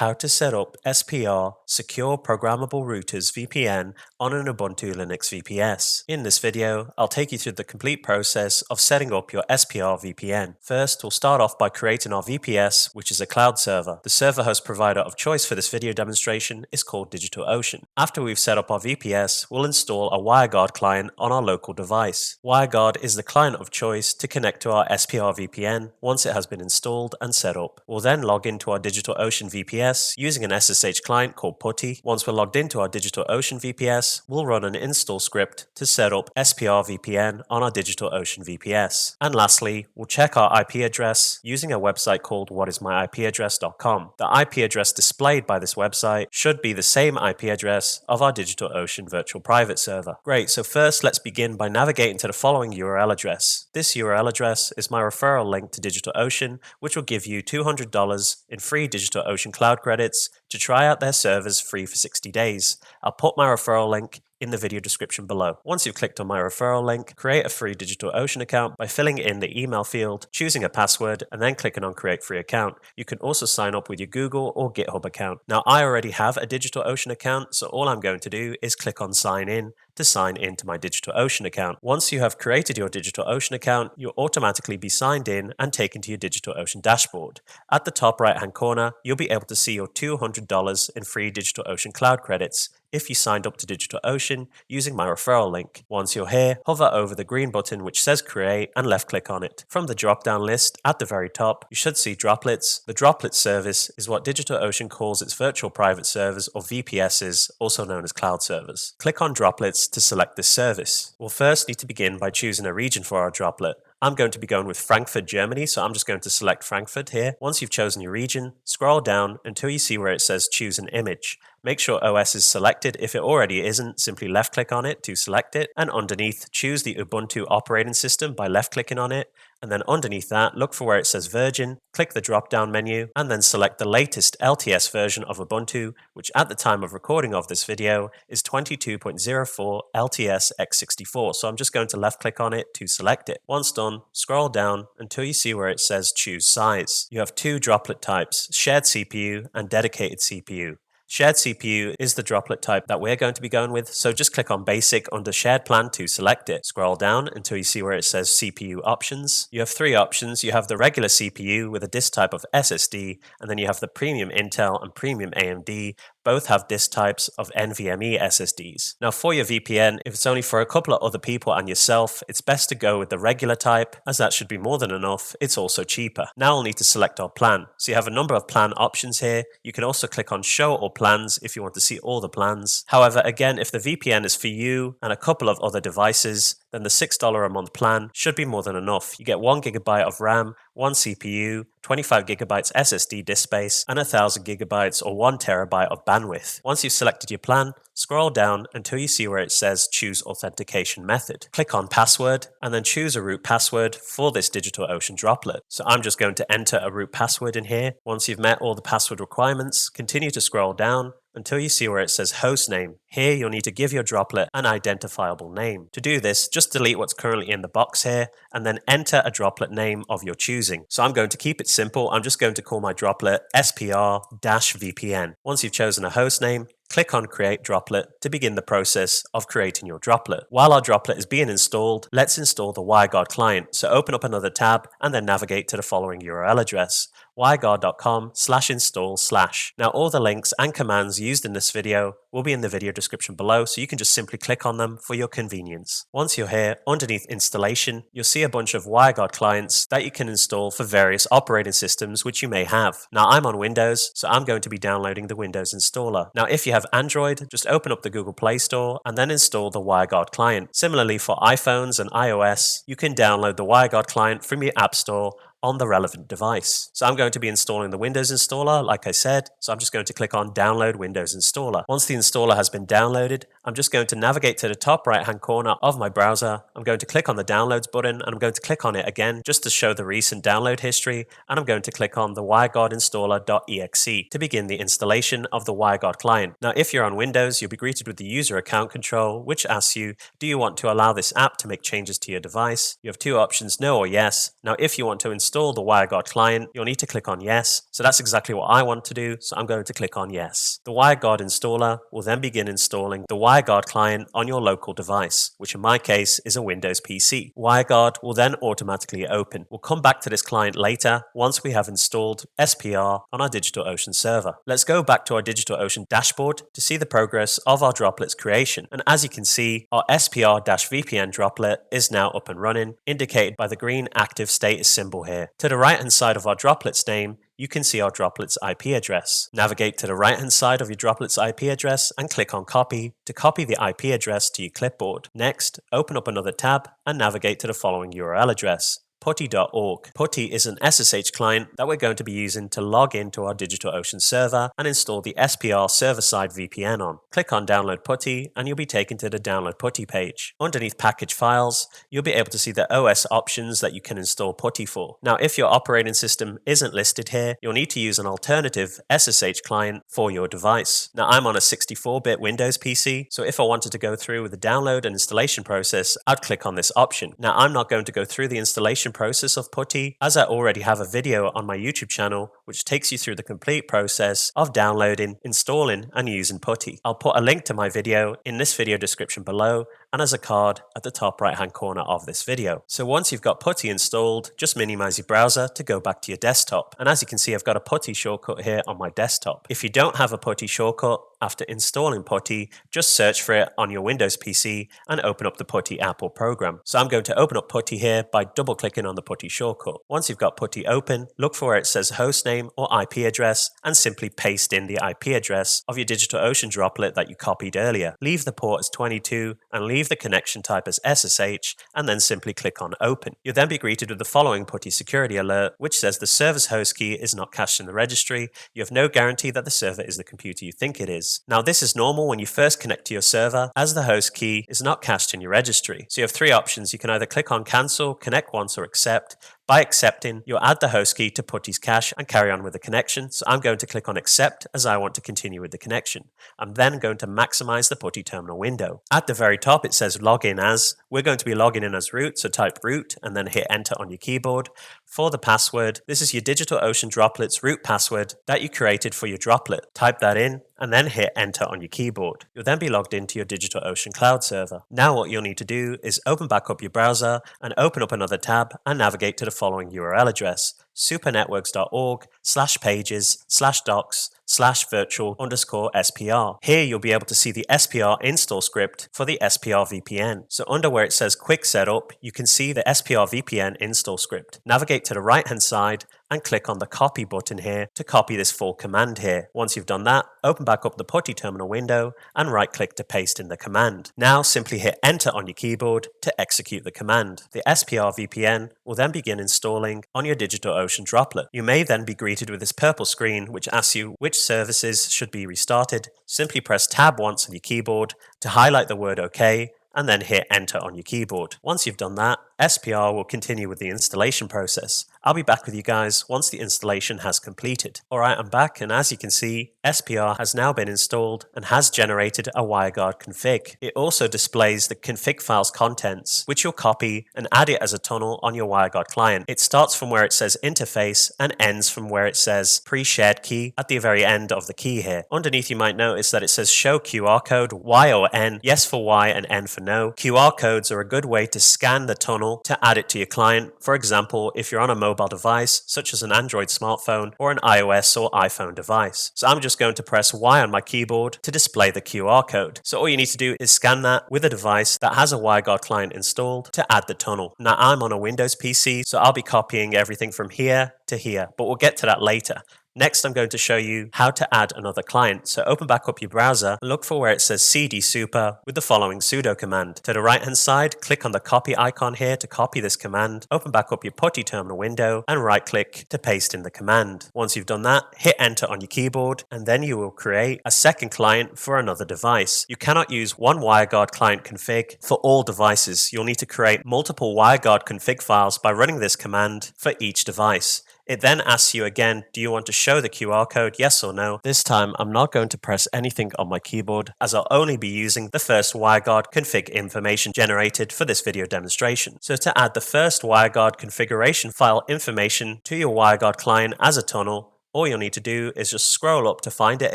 how to set up SPR Secure Programmable Routers VPN on an Ubuntu Linux VPS. In this video, I'll take you through the complete process of setting up your SPR VPN. First, we'll start off by creating our VPS, which is a cloud server. The server host provider of choice for this video demonstration is called DigitalOcean. After we've set up our VPS, we'll install a WireGuard client on our local device. WireGuard is the client of choice to connect to our SPR VPN once it has been installed and set up. We'll then log into our DigitalOcean VPS using an SSH client called PuTTY. Once we're logged into our DigitalOcean VPS, we'll run an install script to set up SPR VPN on our DigitalOcean VPS. And lastly, we'll check our IP address using a website called whatismyipaddress.com. The IP address displayed by this website should be the same IP address of our DigitalOcean virtual private server. Great, so first let's begin by navigating to the following URL address. This URL address is my referral link to DigitalOcean, which will give you $200 in free DigitalOcean cloud credits to try out their servers free for 60 days. I'll put my referral link in the video description below. Once you've clicked on my referral link, create a free DigitalOcean account by filling in the email field, choosing a password, and then clicking on Create Free Account. You can also sign up with your Google or GitHub account. Now, I already have a DigitalOcean account, so all I'm going to do is click on Sign In to sign into my DigitalOcean account. Once you have created your DigitalOcean account, you'll automatically be signed in and taken to your DigitalOcean dashboard. At the top right-hand corner, you'll be able to see your $200 in free DigitalOcean cloud credits if you signed up to DigitalOcean using my referral link. Once you're here, hover over the green button which says Create and left-click on it. From the drop-down list at the very top, you should see Droplets. The Droplets service is what DigitalOcean calls its virtual private servers, or VPSs, also known as cloud servers. Click on Droplets to select this service. We'll first need to begin by choosing a region for our droplet. I'm going to be going with Frankfurt, Germany, so I'm just going to select Frankfurt here. Once you've chosen your region, scroll down until you see where it says Choose an Image. Make sure OS is selected. If it already isn't, simply left-click on it to select it. And underneath, choose the Ubuntu operating system by left-clicking on it. And then underneath that, look for where it says Version, click the drop-down menu, and then select the latest LTS version of Ubuntu, which at the time of recording of this video is 22.04 LTS x64. So I'm just going to left-click on it to select it. Once done, scroll down until you see where it says Choose Size. You have two droplet types, shared CPU and dedicated CPU. Shared CPU is the droplet type that we're going to be going with, so just click on Basic under Shared Plan to select it. Scroll down until you see where it says CPU Options. You have three options. You have the regular CPU with a disk type of SSD, and then you have the Premium Intel and Premium AMD. Both have disk types of NVMe SSDs. Now for your VPN, if it's only for a couple of other people and yourself, it's best to go with the regular type, as that should be more than enough. It's also cheaper. Now we'll need to select our plan. So you have a number of plan options here. You can also click on Show All Plans if you want to see all the plans. However, again, if the VPN is for you and a couple of other devices, then the $6 a month plan should be more than enough. You get 1 GB of RAM, 1 CPU, 25 GB SSD disk space, and 1000 GB or 1 TB of bandwidth. Once you've selected your plan, scroll down until you see where it says Choose Authentication Method. Click on Password and then choose a root password for this DigitalOcean droplet. So I'm just going to enter a root password in here. Once you've met all the password requirements, continue to scroll down until you see where it says host name. Here you'll need to give your droplet an identifiable name. To do this, just delete what's currently in the box here and then enter a droplet name of your choosing. So I'm going to keep it simple. I'm just going to call my droplet SPR-VPN. Once you've chosen a host name, click on Create Droplet to begin the process of creating your droplet. While our droplet is being installed, let's install the WireGuard client. So open up another tab and then navigate to the following URL address, wireguard.com/install/. Now all the links and commands used in this video will be in the video description below, so you can just simply click on them for your convenience. Once you're here, underneath installation, you'll see a bunch of WireGuard clients that you can install for various operating systems which you may have. Now I'm on Windows, so I'm going to be downloading the Windows installer. Now if you have Android, just open up the Google Play Store and then install the WireGuard client. Similarly for iPhones and iOS, you can download the WireGuard client from your App Store on the relevant device. So I'm going to be installing the Windows installer, like I said, so I'm just going to click on Download Windows Installer. Once the installer has been downloaded, I'm just going to navigate to the top right hand corner of my browser. I'm going to click on the downloads button and I'm going to click on it again just to show the recent download history, and I'm going to click on the WireGuard installer.exe to begin the installation of the WireGuard client. Now if you're on Windows, you'll be greeted with the user account control, which asks you, do you want to allow this app to make changes to your device? You have two options, no or yes. Now if you want to install the WireGuard client, you'll need to click on yes. So that's exactly what I want to do, so I'm going to click on yes. The WireGuard installer will then begin installing the WireGuard client on your local device, which in my case is a Windows PC. WireGuard will then automatically open. We'll come back to this client later once we have installed SPR on our DigitalOcean server. Let's go back to our DigitalOcean dashboard to see the progress of our Droplets creation. And as you can see, our SPR VPN droplet is now up and running, indicated by the green active status symbol here. To the right hand side of our Droplets name, you can see our Droplets IP address. Navigate to the right hand side of your Droplets IP address and click on copy to copy the IP address to your clipboard. Next, open up another tab and navigate to the following URL address: putty.org. Putty is an SSH client that we're going to be using to log into our DigitalOcean server and install the SPR server-side VPN on. Click on Download Putty and you'll be taken to the Download Putty page. Underneath Package Files, you'll be able to see the OS options that you can install Putty for. Now, if your operating system isn't listed here, you'll need to use an alternative SSH client for your device. Now, I'm on a 64-bit Windows PC, so if I wanted to go through with the download and installation process, I'd click on this option. Now, I'm not going to go through the installation process of Putty, as I already have a video on my YouTube channel which takes you through the complete process of downloading, installing and using Putty. I'll put a link to my video in this video description below and as a card at the top right hand corner of this video. So once you've got Putty installed, just minimize your browser to go back to your desktop. And as you can see, I've got a Putty shortcut here on my desktop. If you don't have a Putty shortcut after installing Putty, just search for it on your Windows PC and open up the Putty app or program. So I'm going to open up Putty here by double clicking on the Putty shortcut. Once you've got Putty open, look for where it says hostname or IP address and simply paste in the IP address of your DigitalOcean droplet that you copied earlier. Leave the port as 22 and leave the connection type as SSH and then simply click on open. You'll then be greeted with the following Putty security alert, which says the server's host key is not cached in the registry. You have no guarantee that the server is the computer you think it is. Now this is normal when you first connect to your server, as the host key is not cached in your registry. So you have three options. You can either click on cancel, connect once or accept. By accepting, you'll add the host key to Putty's cache and carry on with the connection. So I'm going to click on accept as I want to continue with the connection. I'm then going to maximize the Putty terminal window. At the very top it says login as. We're going to be logging in as root, so type root and then hit enter on your keyboard. For the password, this is your DigitalOcean Droplets root password that you created for your droplet. Type that in and then hit enter on your keyboard. You'll then be logged into your DigitalOcean cloud server. Now what you'll need to do is open back up your browser and open up another tab and navigate to the following URL address: supernetworks.org/pages/docs/virtual_SPR. Here you'll be able to see the SPR install script for the SPR VPN. So under where it says quick setup, you can see the SPR VPN install script. Navigate to the right hand side and click on the copy button here to copy this full command here. Once you've done that, open back up the Putty terminal window and right click to paste in the command. Now simply hit enter on your keyboard to execute the command. The SPR VPN will then begin installing on your DigitalOcean droplet. You may then be greeted with this purple screen which asks you which services should be restarted. Simply press tab once on your keyboard to highlight the word OK and then hit enter on your keyboard. Once you've done that, SPR will continue with the installation process. I'll be back with you guys once the installation has completed. Alright, I'm back, and as you can see, SPR has now been installed and has generated a WireGuard config. It also displays the config file's contents, which you'll copy and add it as a tunnel on your WireGuard client. It starts from where it says interface and ends from where it says pre-shared key at the very end of the key here. Underneath you might notice that it says show QR code, Y or N, yes for Y and N for no. QR codes are a good way to scan the tunnel to add it to your client. For example, if you're on a mobile device, such as an Android smartphone or an iOS or iPhone device. So I'm just going to press Y on my keyboard to display the QR code. So all you need to do is scan that with a device that has a WireGuard client installed to add the tunnel. Now I'm on a Windows PC, so I'll be copying everything from here to here, but we'll get to that later. Next, I'm going to show you how to add another client. So open back up your browser and look for where it says cd super with the following sudo command. To the right hand side, click on the copy icon here to copy this command. Open back up your PuTTY terminal window and right click to paste in the command. Once you've done that, hit enter on your keyboard and then you will create a second client for another device. You cannot use one WireGuard client config for all devices. You'll need to create multiple WireGuard config files by running this command for each device. It then asks you again, do you want to show the QR code, yes or no? This time, I'm not going to press anything on my keyboard as I'll only be using the first WireGuard config information generated for this video demonstration. So to add the first WireGuard configuration file information to your WireGuard client as a tunnel, all you'll need to do is just scroll up to find it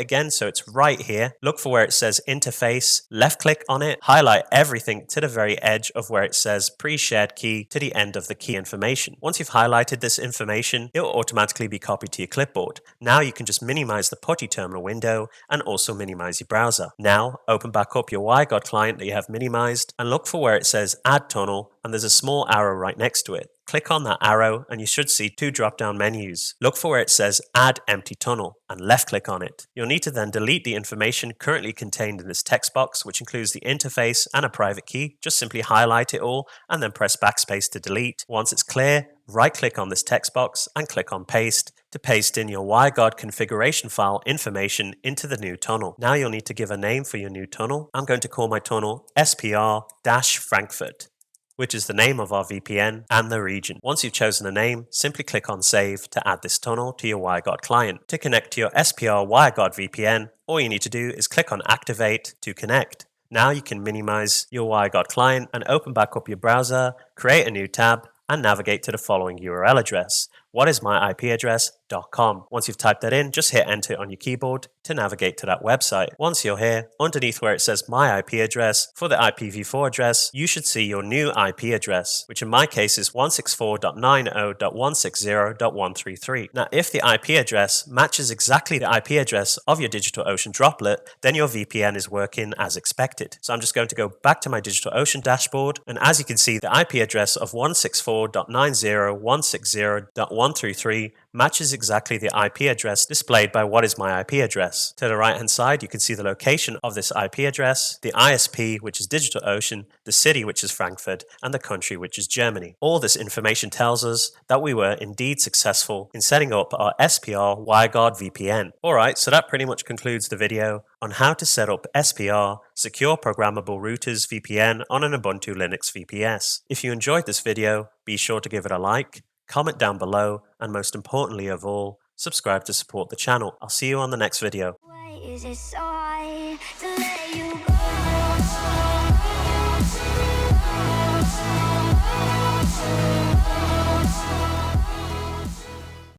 again. So it's right here. Look for where it says interface, left click on it, highlight everything to the very edge of where it says pre-shared key to the end of the key information. Once you've highlighted this information, it will automatically be copied to your clipboard. Now you can just minimize the PuTTY terminal window and also minimize your browser. Now open back up your WireGuard client that you have minimized and look for where it says add tunnel and there's a small arrow right next to it. Click on that arrow and you should see two drop-down menus. Look for where it says Add Empty Tunnel and left-click on it. You'll need to then delete the information currently contained in this text box, which includes the interface and a private key. Just simply highlight it all and then press backspace to delete. Once it's clear, right-click on this text box and click on Paste to paste in your WireGuard configuration file information into the new tunnel. Now you'll need to give a name for your new tunnel. I'm going to call my tunnel SPR-Frankfurt. Which is the name of our VPN and the region. Once you've chosen a name, simply click on Save to add this tunnel to your WireGuard client. To connect to your SPR WireGuard VPN, all you need to do is click on Activate to connect. Now you can minimize your WireGuard client and open back up your browser, create a new tab, and navigate to the following URL address, whatismyipaddress.com. Once you've typed that in, just hit enter on your keyboard to navigate to that website. Once you're here, underneath where it says my IP address, for the IPv4 address, you should see your new IP address, which in my case is 164.90.160.133. Now, if the IP address matches exactly the IP address of your DigitalOcean droplet, then your VPN is working as expected. So I'm just going to go back to my DigitalOcean dashboard, and as you can see, the IP address of 164.90.160.133 matches exactly the IP address displayed by What Is My IP Address. To the right hand side, you can see the location of this IP address, the ISP, which is DigitalOcean, the city, which is Frankfurt, and the country, which is Germany. All this information tells us that we were indeed successful in setting up our SPR WireGuard VPN. Alright, so that pretty much concludes the video on how to set up SPR Secure Programmable Routers VPN on an Ubuntu Linux VPS. If you enjoyed this video, be sure to give it a like, comment down below, and most importantly of all, subscribe to support the channel. I'll see you on the next video. Why is it so hard to